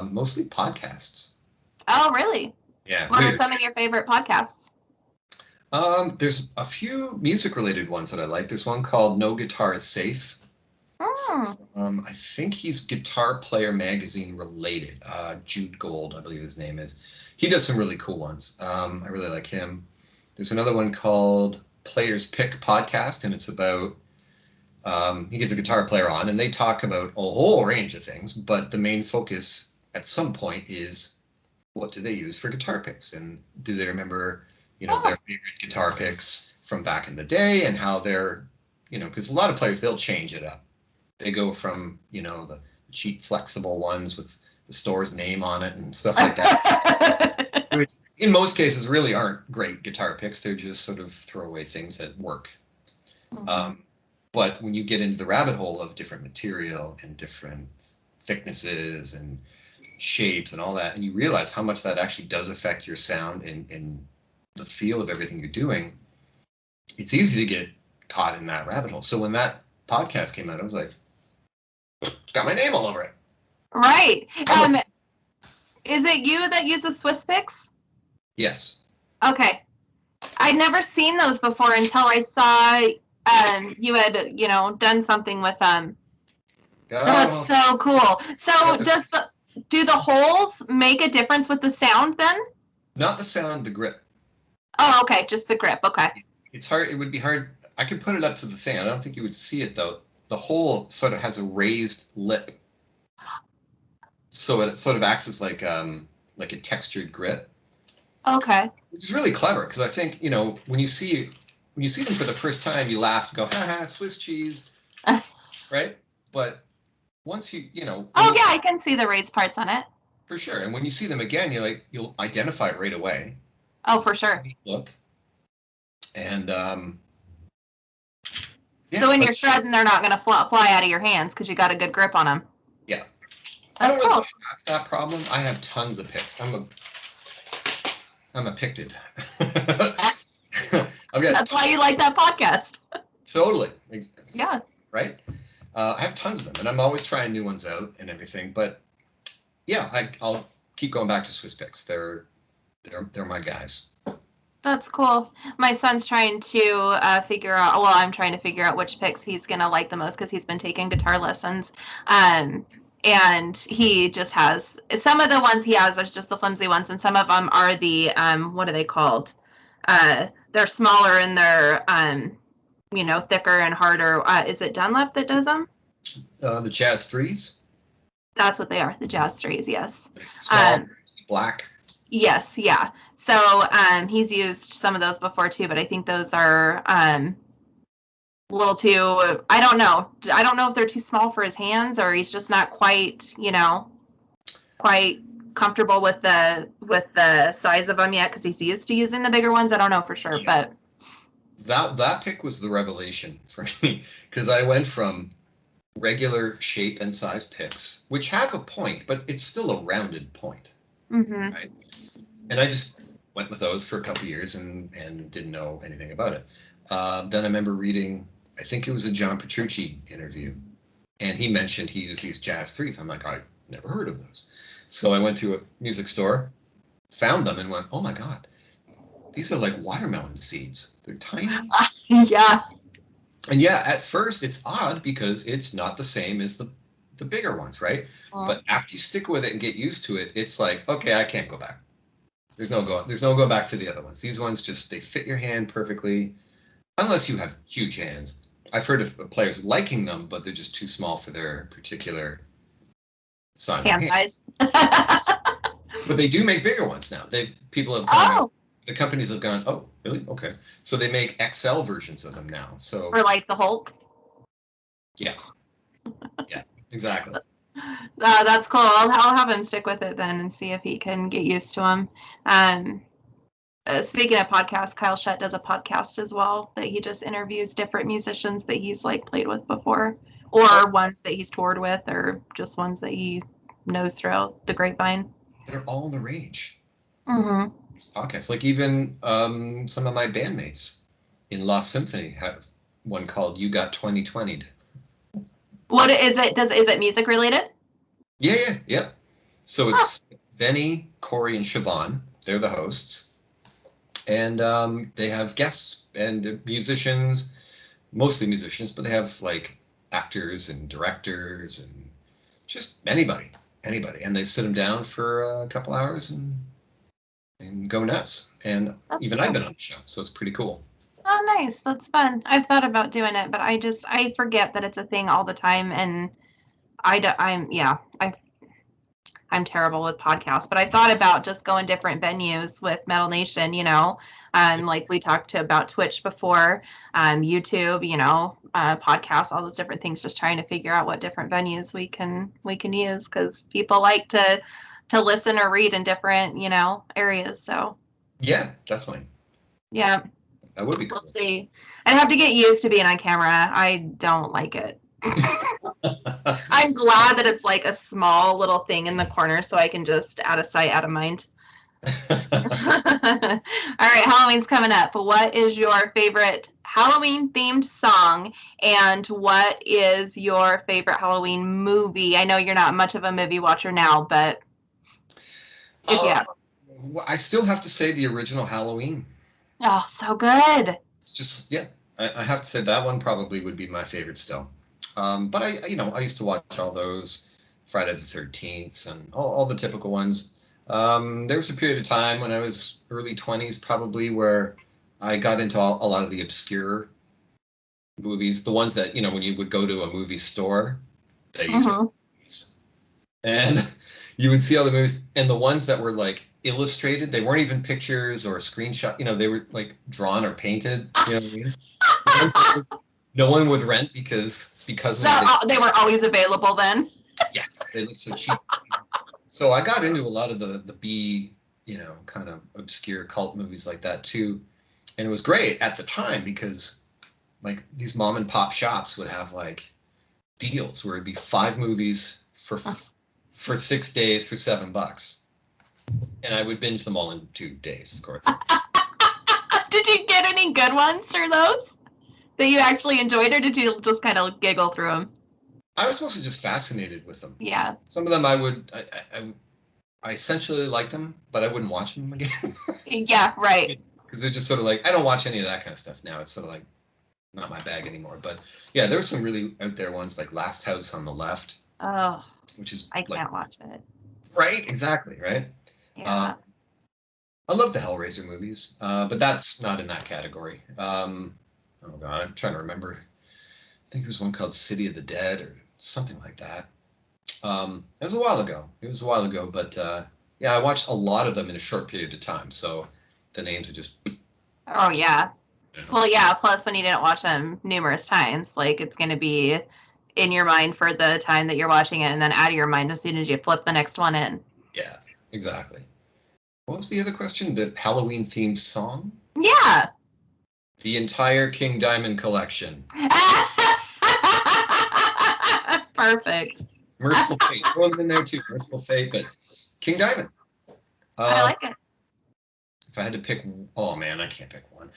Mostly podcasts. Oh, really? Yeah. What are some of your favorite podcasts? There's a few music-related ones that I like. There's one called No Guitar is Safe. I think he's Guitar Player Magazine related. Jude Gold, I believe his name is. He does some really cool ones. I really like him. There's another one called Players Pick Podcast, and it's about he gets a guitar player on, and they talk about a whole range of things, but the main focus at some point is what do they use for guitar picks, and do they remember, their favorite guitar picks from back in the day, and how they're, because a lot of players, they'll change it up. They go from, the cheap flexible ones with the store's name on it and stuff like that, which in most cases really aren't great guitar picks. They're just sort of throwaway things that work. But when you get into the rabbit hole of different material and different thicknesses and shapes and all that, and you realize how much that actually does affect your sound and the feel of everything you're doing, it's easy to get caught in that rabbit hole. So when that podcast came out, I was like, got my name all over it. Right. Is it you that uses Swiss picks? Yes. Okay. I'd never seen those before until I saw you had, done something with them. That's so cool. So do the holes make a difference with the sound then? Not the sound, the grip. Oh, okay. Just the grip. Okay. It's hard. It would be hard. I could put it up to the thing. I don't think you would see it though. The hole sort of has a raised lip. So it sort of acts as like a textured grit. Okay. Which is really clever because I think, when you see them for the first time, you laugh and go, ha ha, Swiss cheese. Right? But once you. Oh yeah, I can see the raised parts on it. For sure. And when you see them again, you'll identify it right away. Oh, for sure. Look. And so when you're shredding, they're not going to fly out of your hands because you got a good grip on them. Yeah. That's I don't really cool. have that problem. I have tons of picks. I'm a picked. That's why you like that podcast. Totally. Yeah. Right? I have tons of them, and I'm always trying new ones out and everything. But yeah, I'll keep going back to Swiss picks. They're my guys. That's cool. My son's trying to figure out. Well, I'm trying to figure out which picks he's gonna like the most because he's been taking guitar lessons. And he just has some of the ones he has are just the flimsy ones, and some of them are the what are they called? They're smaller and they're thicker and harder. Is it Dunlop that does them? The Jazz 3s. That's what they are. The Jazz 3s, yes. Small, black. Yes, yeah. So he's used some of those before too, but I think those are a little too. I don't know. I don't know if they're too small for his hands, or he's just not quite, quite comfortable with the size of them yet because he's used to using the bigger ones. I don't know for sure, yeah. But that pick was the revelation for me because I went from regular shape and size picks, which have a point, but it's still a rounded point. Mm-hmm. Right? And I just went with those for a couple of years and didn't know anything about it. Then I remember reading, I think it was a John Petrucci interview, and he mentioned he used these Jazz 3s. I'm like, I've never heard of those. So I went to a music store, found them, and went, oh my God, these are like watermelon seeds. They're tiny. Yeah. And yeah, at first it's odd because it's not the same as the bigger ones, right? But after you stick with it and get used to it, it's like, okay, I can't go back. There's no go back to the other ones. These ones they fit your hand perfectly, unless you have huge hands. I've heard of players liking them, but they're just too small for their particular size. Hand size. But they do make bigger ones now. The companies have gone, oh, really? Okay. So they make XL versions of them now. So or like the Hulk. Yeah. Yeah, exactly. That's cool. I'll have him stick with it then and see if he can get used to them. Speaking of podcasts, Kyle Shutt does a podcast as well that he just interviews different musicians that he's played with before, or ones that he's toured with, or just ones that he knows throughout the grapevine. They're all the rage. Mm-hmm. Podcasts, like even some of my bandmates in Lost Symphony have one called "You Got 2020'd." What is it? Is it music related? Yeah. So it's Benny, Corey, and Siobhan. They're the hosts. And they have guests and musicians, mostly musicians, but they have actors and directors and just anybody. And they sit them down for a couple hours and go nuts. And That's even cool. I've been on the show, so it's pretty cool. Oh, nice. That's fun. I've thought about doing it, but I forget that it's a thing all the time. And I'm terrible with podcasts, but I thought about just going different venues with Metal Nation, and like we talked about Twitch before, YouTube, podcasts, all those different things, just trying to figure out what different venues we can use because people like to listen or read in different, areas. So yeah, definitely. Yeah. That would be cool. We'll see. I'd have to get used to being on camera. I don't like it. I'm glad that it's like a small little thing in the corner so I can just out of sight, out of mind. All right, Halloween's coming up. What is your favorite Halloween themed song, and what is your favorite Halloween movie? I know you're not much of a movie watcher now, but if you have. I still have to say the original Halloween. Oh, so good. It's just, yeah, I have to say that one probably would be my favorite still. But I used to watch all those Friday the 13th and all the typical ones. There was a period of time when I was early 20s probably where I got into a lot of the obscure movies, the ones that, when you would go to a movie store, they used to movies. And you would see all the movies, and the ones that were like illustrated, they weren't even pictures or screenshot, they were like drawn or painted, you know what I mean? The ones that no one would rent because of they were always available then. Yes, they looked so cheap. So I got into a lot of the B, kind of obscure cult movies like that too. And it was great at the time because like these mom and pop shops would have like deals where it'd be 5 movies for 6 days for $7. And I would binge them all in 2 days, of course. Did you get any good ones through those that you actually enjoyed, or did you just kind of giggle through them? I was mostly just fascinated with them. Yeah. Some of them I essentially liked them, but I wouldn't watch them again. Yeah, right. Because they're just sort of like, I don't watch any of that kind of stuff now. It's sort of like not my bag anymore. But yeah, there were some really out there ones like Last House on the Left. Oh, which is I can't watch it. Right, exactly, right? Yeah. I love the Hellraiser movies, but that's not in that category. Oh God, I'm trying to remember. I think there was one called City of the Dead or something like that. It was a while ago. But yeah, I watched a lot of them in a short period of time, so the names are just. Oh yeah. Well, yeah. Plus, when you didn't watch them numerous times, like it's going to be in your mind for the time that you're watching it, and then out of your mind as soon as you flip the next one in. Yeah, exactly. What was the other question? The Halloween themed song? Yeah. The entire King Diamond collection. Perfect. Merciful Fate. Throw them in there too. Merciful Fate, but King Diamond. I like it. If I had to pick, oh man, I can't pick one.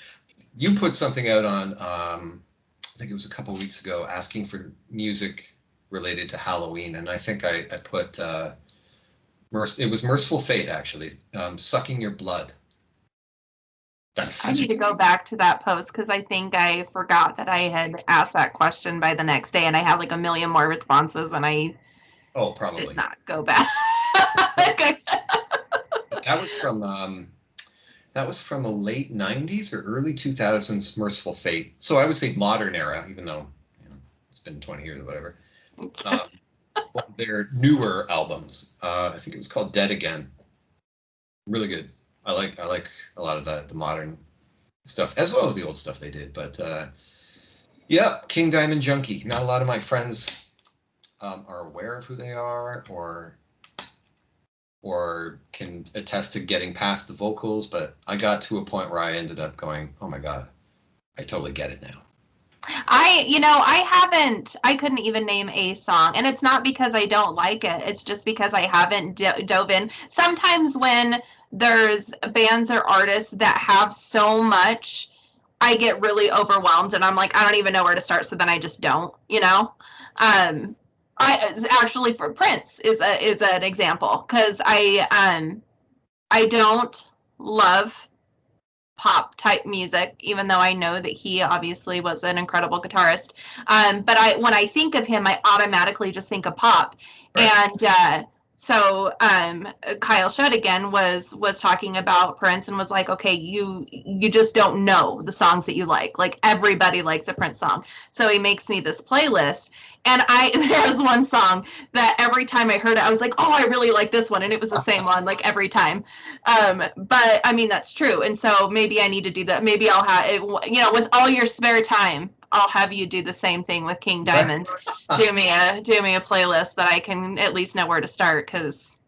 You put something out on, I think it was a couple weeks ago, asking for music related to Halloween, and I think I put, it was Merciful Fate actually, Sucking Your Blood. I need to go back to that post because I think I forgot that I had asked that question by the next day, and I had like a million more responses, and I probably did not go back. That was from a late 90s or early 2000s Merciful Fate. So I would say modern era, even though it's been 20 years or whatever. One of their newer albums. I think it was called Dead Again. Really good. I like a lot of the modern stuff as well as the old stuff they did. But yeah, King Diamond Junkie. Not a lot of my friends are aware of who they are or can attest to getting past the vocals, but I got to a point where I ended up going, oh my God, I totally get it now. I couldn't even name a song, and it's not because I don't like it. It's just because I haven't dove in. Sometimes when there's bands or artists that have so much, I get really overwhelmed and I'm like, I don't even know where to start. So then I just don't, actually for Prince is an example because I don't love pop type music, even though I know that he obviously was an incredible guitarist. But when I think of him, I automatically just think of pop. Right. And so Kyle Shutt again was talking about Prince and was like, okay, you just don't know the songs that you like. Like everybody likes a Prince song. So he makes me this playlist. And there was one song that every time I heard it, I was like, oh, I really like this one. And it was the same one, like every time. But I mean, that's true. And so maybe I need to do that. Maybe I'll have it, with all your spare time, I'll have you do the same thing with King Diamond. do me a playlist that I can at least know where to start. Cause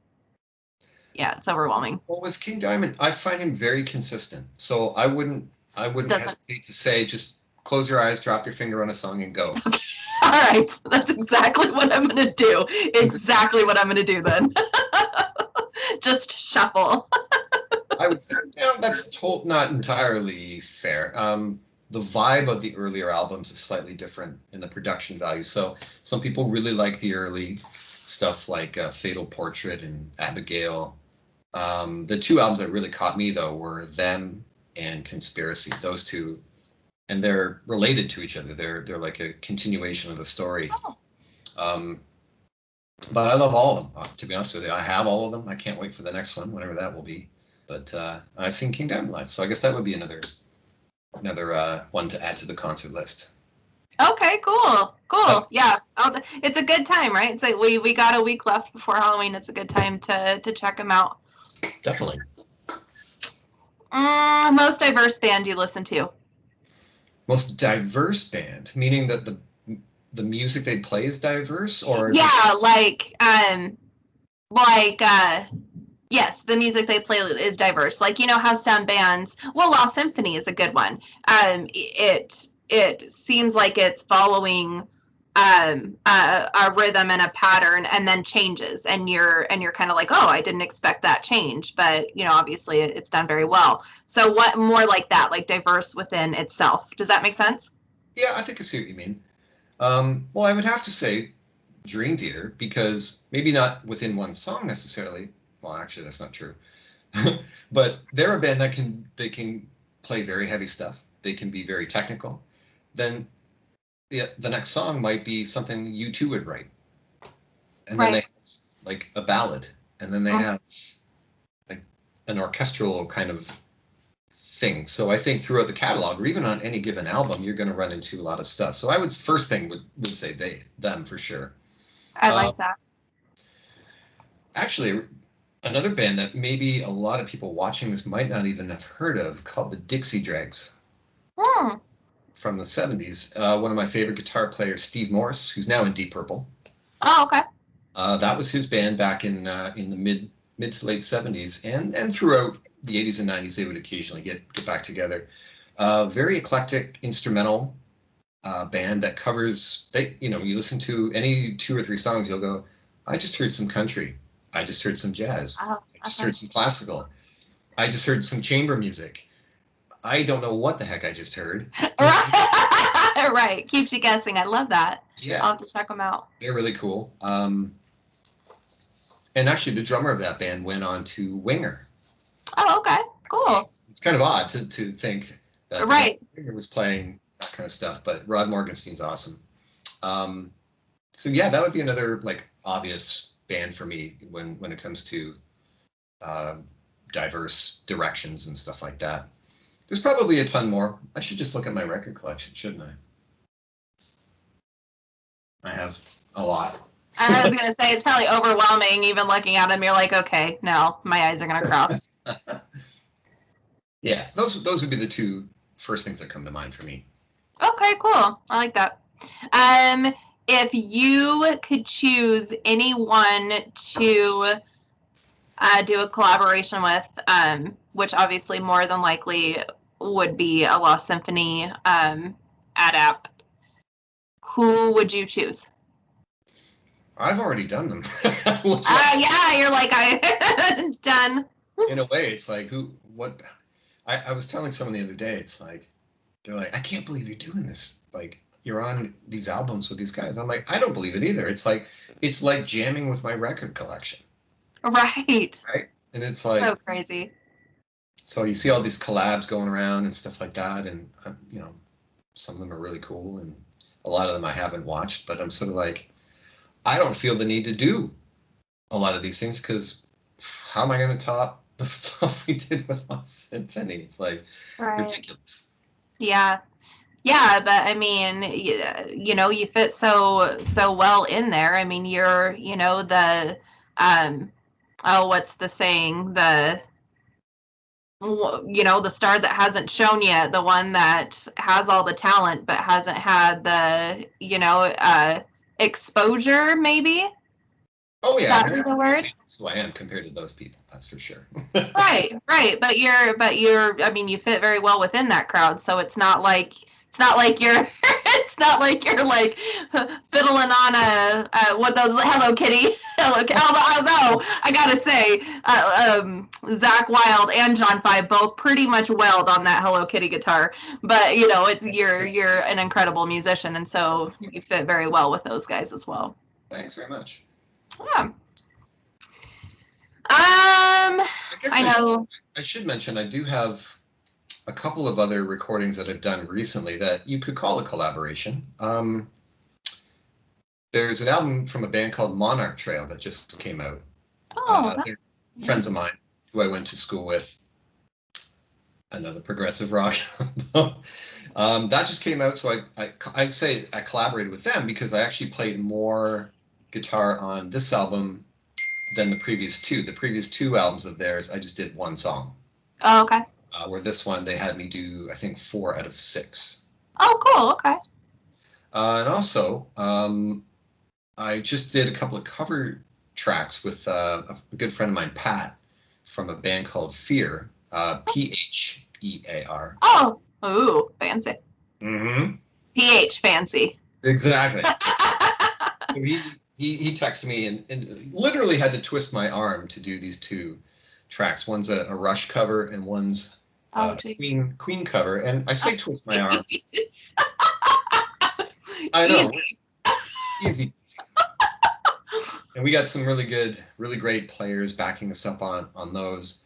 yeah, it's overwhelming. Well, with King Diamond, I find him very consistent. So I wouldn't hesitate to say, just close your eyes, drop your finger on a song, and go. Okay. All right, that's exactly what I'm going to do. Exactly what I'm going to do then. Just shuffle. I would say, that's not entirely fair. The vibe of the earlier albums is slightly different in the production value. So some people really like the early stuff like Fatal Portrait and Abigail. The two albums that really caught me, though, were Them and Conspiracy. Those two, and they're related to each other. They're like a continuation of the story. Oh. But I love all of them, to be honest with you. I have all of them. I can't wait for the next one, whenever that will be. But I've seen King Diamond live, so I guess that would be another one to add to the concert list. Okay, cool. Yeah, it's a good time, right? It's like we got a week left before Halloween. It's a good time to check them out. Definitely. Most diverse band you listen to? Most diverse band, meaning that the music they play is diverse, or yeah, yes, the music they play is diverse. Like, you know how some bands, well, Lost Symphony is a good one. It seems like it's following a rhythm and a pattern, and then changes, and you're kind of like, oh, I didn't expect that change, but you know, obviously it's done very well. So what more like that, like diverse within itself? Does that make sense? Yeah, I think I see what you mean. Well, I would have to say Dream Theater, because maybe not within one song necessarily. Well, actually, that's not true. But they're a band that can play very heavy stuff. They can be very technical. Then the next song might be something U2 would write. And then they have like a ballad. And then they have like an orchestral kind of thing. So I think throughout the catalog, or even on any given album, you're going to run into a lot of stuff. So I would say them for sure. I like that. Actually, another band that maybe a lot of people watching this might not even have heard of, called the Dixie Dregs. From the 70s. One of my favorite guitar players, Steve Morse, who's now in Deep Purple. Oh, okay. That was his band back in the mid to late 70s, and throughout the 80s and 90s, they would occasionally get back together. Very eclectic instrumental band that covers. You listen to any 2 or 3 songs, you'll go, I just heard some country. I just heard some jazz. I just heard some classical. I just heard some chamber music. I don't know what the heck I just heard. Right. Keeps you guessing. I love that. Yeah. I'll have to check them out. They're really cool. And actually, the drummer of that band went on to Winger. Oh, okay. Cool. It's kind of odd to think that Winger was playing that kind of stuff, but Rod Morgenstein's awesome. So yeah, that would be another like obvious band for me when it comes to diverse directions and stuff like that. There's probably a ton more. I should just look at my record collection, shouldn't I? I have a lot. I was going to say, it's probably overwhelming, even looking at them. You're like, okay, no, my eyes are going to cross. Yeah, those would be the 2 first things that come to mind for me. Okay, cool. I like that. If you could choose anyone to do a collaboration with, which obviously more than likely would be a Lost Symphony adapt, who would you choose? I've already done them. Yeah, you're like, I done. In a way, it's like, what? I was telling someone the other day, it's like, they're like, I can't believe you're doing this. Like, you're on these albums with these guys. I'm like, I don't believe it either. It's like jamming with my record collection. Right. And it's like so crazy. So you see all these collabs going around and stuff like that, and some of them are really cool, and a lot of them I haven't watched, but I'm sort of like, I don't feel the need to do a lot of these things, because how am I going to top the stuff we did with Lost Symphony? It's like ridiculous. Yeah, but I mean, you fit so well in there. I mean, you're the what's the saying, the star that hasn't shown yet, the one that has all the talent but hasn't had the exposure, maybe. Oh yeah, Would that be the word? That's who I am compared to those people. That's for sure. Right. But you're. I mean, you fit very well within that crowd. So it's not like you're. It's not like you're like fiddling on a what those Hello Kitty. Although I gotta say, Zach Wilde and John Five both pretty much wailed on that Hello Kitty guitar. But you're an incredible musician, and so you fit very well with those guys as well. Thanks very much. Yeah. I know. I should mention I do have a couple of other recordings that I've done recently that you could call a collaboration. There's an album from a band called Monarch Trail that just came out. They're friends of mine who I went to school with. Another progressive rock album. That just came out, so I'd say I collaborated with them because I actually played more guitar on this album than the previous two. The previous two albums of theirs, I just did one song. Oh, okay. Where this one, they had me do, I think, 4 out of 6. Oh, cool. Okay. And also, I just did a couple of cover tracks with a good friend of mine, Pat, from a band called Fear, Phear. Oh, ooh, fancy. Mm-hmm. PH fancy. Exactly. He texted me and literally had to twist my arm to do these 2 tracks. One's a Rush cover and one's a Queen cover. And I say twist my arm. I know. Easy. And we got some really great players backing us up on those.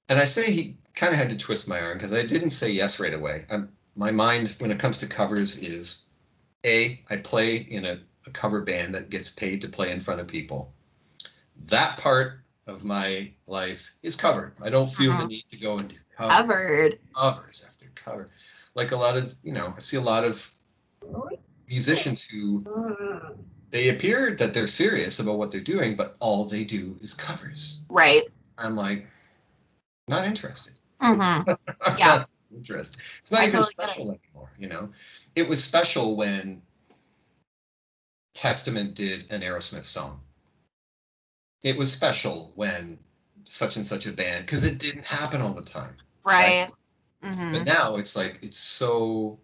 And I say he kind of had to twist my arm because I didn't say yes right away. My mind, when it comes to covers, is I play in a cover band that gets paid to play in front of people. That part of my life is covered. I don't feel the need to go and do covers after cover. Like a lot of, I see a lot of musicians who they appear that they're serious about what they're doing, but all they do is covers. Right. I'm like, not interested. Mm-hmm. I'm not interested. It's not even special anymore, It was special when Testament did an Aerosmith song. It was special when such and such a band, because it didn't happen all the time. Right. Mm-hmm. But now it's like, it's so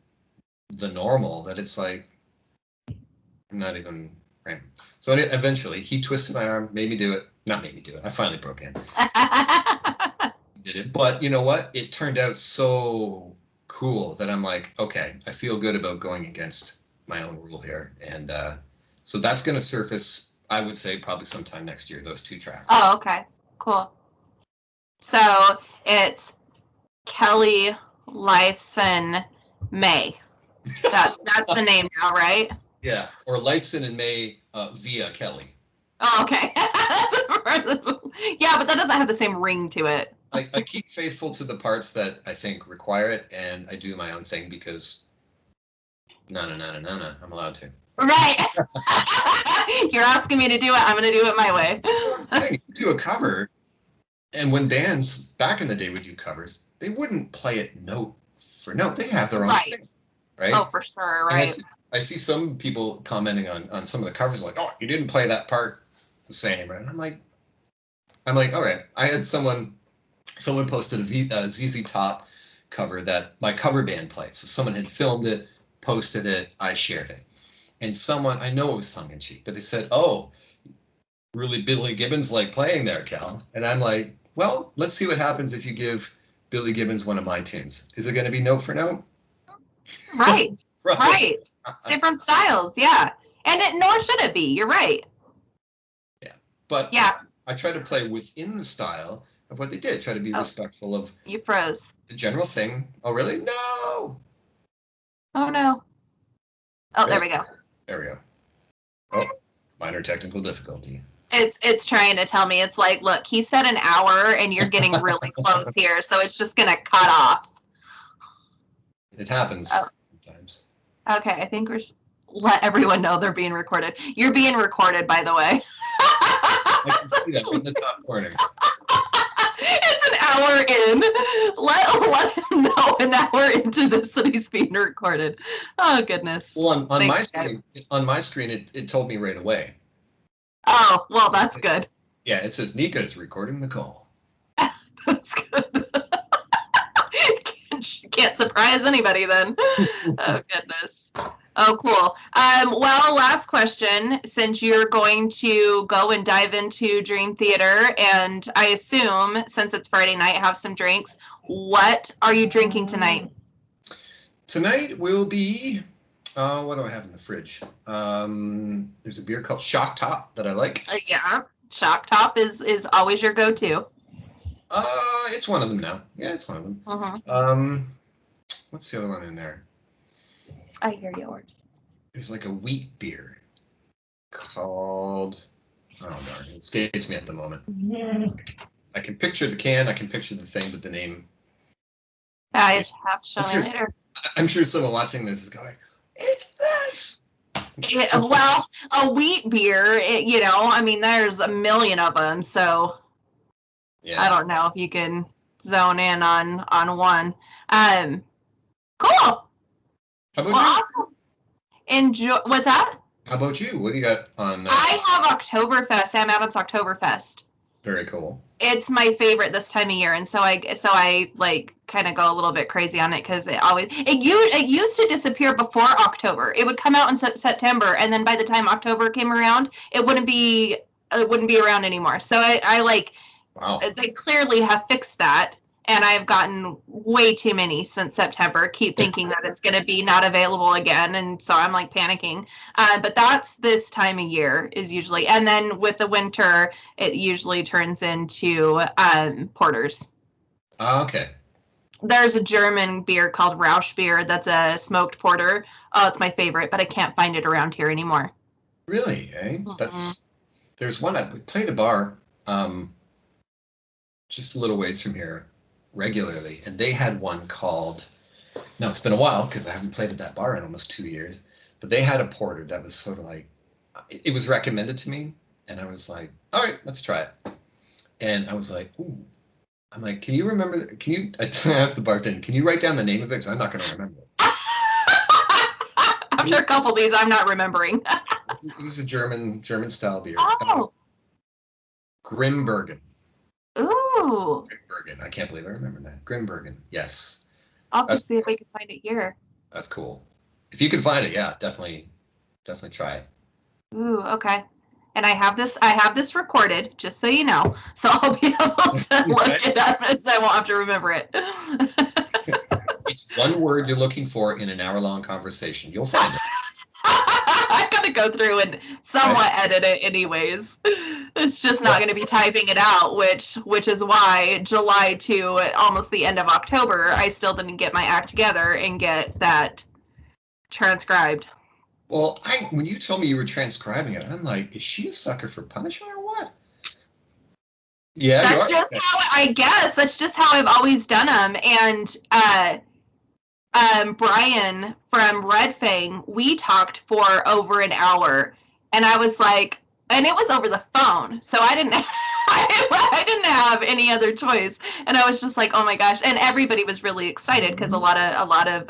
the normal that it's like, not even, right. So eventually he twisted my arm, made me do it. Not made me do it. I finally broke in. Did it. But you know what? It turned out so cool that I'm like, okay, I feel good about going against my own rule here. And so that's going to surface, I would say, probably sometime next year, those 2 tracks. Oh, okay. Cool. So it's Kelly, Lifeson, May. That's the name now, right? Yeah. Or Lifeson and May via Kelly. Oh, okay. Yeah, but that doesn't have the same ring to it. I keep faithful to the parts that I think require it, and I do my own thing because no, I'm allowed to. Right. You're asking me to do it. I'm going to do it my way. Well, that's the thing. You do a cover, and when bands back in the day would do covers, they wouldn't play it note for note. They have their own things, right? Oh, for sure, right. I see some people commenting on some of the covers like, oh, you didn't play that part the same, right? And I'm like, all right. I had someone posted a ZZ Top cover that my cover band played. So someone had filmed it, posted it, I shared it. And someone, I know it was tongue-in-cheek, but they said, oh, really Billy Gibbons like playing there, Cal? And I'm like, well, let's see what happens if you give Billy Gibbons one of my tunes. Is it going to be note for note? Right. Right. Different styles, yeah. And nor should it be. You're right. Yeah. But yeah. I try to play within the style of what they did. Try to be respectful of you froze. The general thing. Oh, really? No. Oh, no. Oh, really? There we go. There we go. Oh, minor technical difficulty. It's trying to tell me. It's like, look, he said an hour, and you're getting really close here, so it's just going to cut off. It happens sometimes. Okay, I think let everyone know they're being recorded. You're being recorded, by the way. I can see that in the top corner. It's an hour in. Let him know an hour into this that he's being recorded. Oh, goodness. Well, on my screen, it told me right away. Oh, well, that's good. Yeah, it says Nika is recording the call. That's good. Can't surprise anybody then. Oh, goodness. Oh, cool. Well, last question. Since you're going to go and dive into Dream Theater, and I assume, since it's Friday night, have some drinks, what are you drinking tonight? Tonight will be, what do I have in the fridge? There's a beer called Shock Top that I like. Yeah, Shock Top is always your go-to. It's one of them now. Yeah, it's one of them. Uh-huh. What's the other one in there? I hear yours. There's like a wheat beer called, oh darn, it escapes me at the moment. I can picture the can, I can picture the thing, but the name. I have shown it later. I'm sure someone watching this is going, it's this! Well, a wheat beer, I mean, there's a million of them, so yeah. I don't know if you can zone in on one. Cool. How about you? Awesome. Enjoy. What's that? How about you? What do you got on? I have Oktoberfest. Sam Adams Oktoberfest. Very cool. It's my favorite this time of year, and so I like kind of go a little bit crazy on it because it used to disappear before October. It would come out in September, and then by the time October came around, it wouldn't be around anymore. So I like. Wow. They clearly have fixed that, and I've gotten way too many since September. Keep thinking that it's going to be not available again, and so I'm like panicking. But that's this time of year is usually, and then with the winter, it usually turns into porters. Oh, okay. There's a German beer called Rausch beer that's a smoked porter. Oh, it's my favorite, but I can't find it around here anymore. Really? Eh? Mm-hmm. There's one. We played a bar. Just a little ways from here regularly, and they had one called, now it's been a while because I haven't played at that bar in almost 2 years, but they had a porter that was sort of like, it was recommended to me, and I was like, all right, let's try it. And I was like, ooh, I'm like, can you remember, I asked the bartender, can you write down the name of it, because I'm not going to remember it. I'm sure a couple of these I'm not remembering. It was a German style beer. Oh. Grimbergen. Ooh. Grimbergen. I can't believe I remember that. Grimbergen. Yes. I'll have to see if we can find it here. That's cool. If you can find it, yeah, definitely try it. Ooh, okay. And I have this recorded, just so you know. So I'll be able to look it up and I won't have to remember it. It's one word you're looking for in an hour-long conversation. You'll find it. I gotta go through and somewhat edit it anyways. It's just not going to be typing it out, which is why July to almost the end of October, I still didn't get my act together and get that transcribed. Well, when you told me you were transcribing it, I'm like, is she a sucker for punishment or what? Yeah, that's just how I guess. That's just how I've always done them. And Brian from Red Fang, we talked for over an hour, and I was like, and it was over the phone, so I didn't have any other choice, and I was just like, oh my gosh, and everybody was really excited because a lot of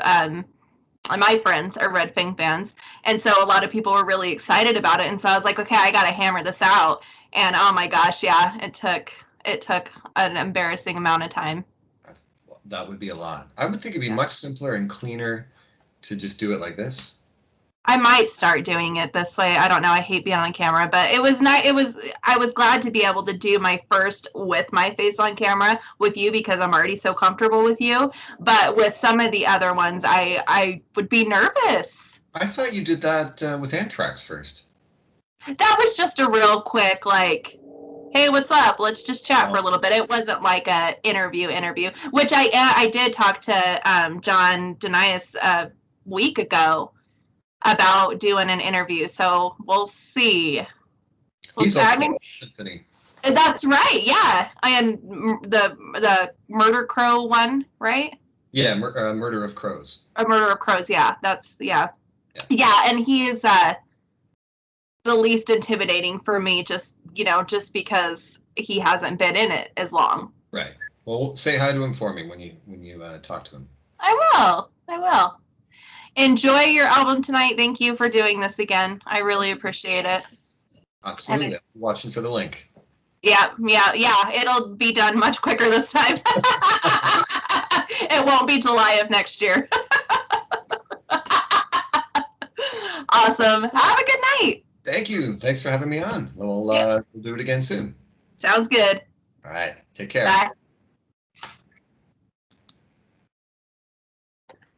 my friends are Red Fang fans, and so a lot of people were really excited about it, and so I was like, okay, I gotta hammer this out, and oh my gosh, yeah, it took an embarrassing amount of time. That would be a lot. I would think it'd be much simpler and cleaner to just do it like this. I might start doing it this way. I don't know. I hate being on camera, but it was not. I was glad to be able to do my first with my face on camera with you because I'm already so comfortable with you. But with some of the other ones, I would be nervous. I thought you did that with Anthrax first. That was just a real quick, like, hey, what's up? Let's just chat for a little bit. It wasn't like a interview, which I did talk to John Denias a week ago about doing an interview, so we'll see. He's also Symphony. That's right, yeah. And the Murder Crow one, right? Yeah, Murder of Crows. A Murder of Crows, yeah. That's yeah, and he is the least intimidating for me, just because he hasn't been in it as long. Right. Well, say hi to him for me when you talk to him. I will. Enjoy your album tonight. Thank you for doing this again. I really appreciate it. Absolutely. I'm watching for the link. Yeah. It'll be done much quicker this time. It won't be July of next year. Awesome. Have a good night. Thank you. Thanks for having me on. We'll do it again soon. Sounds good. All right. Take care. Bye.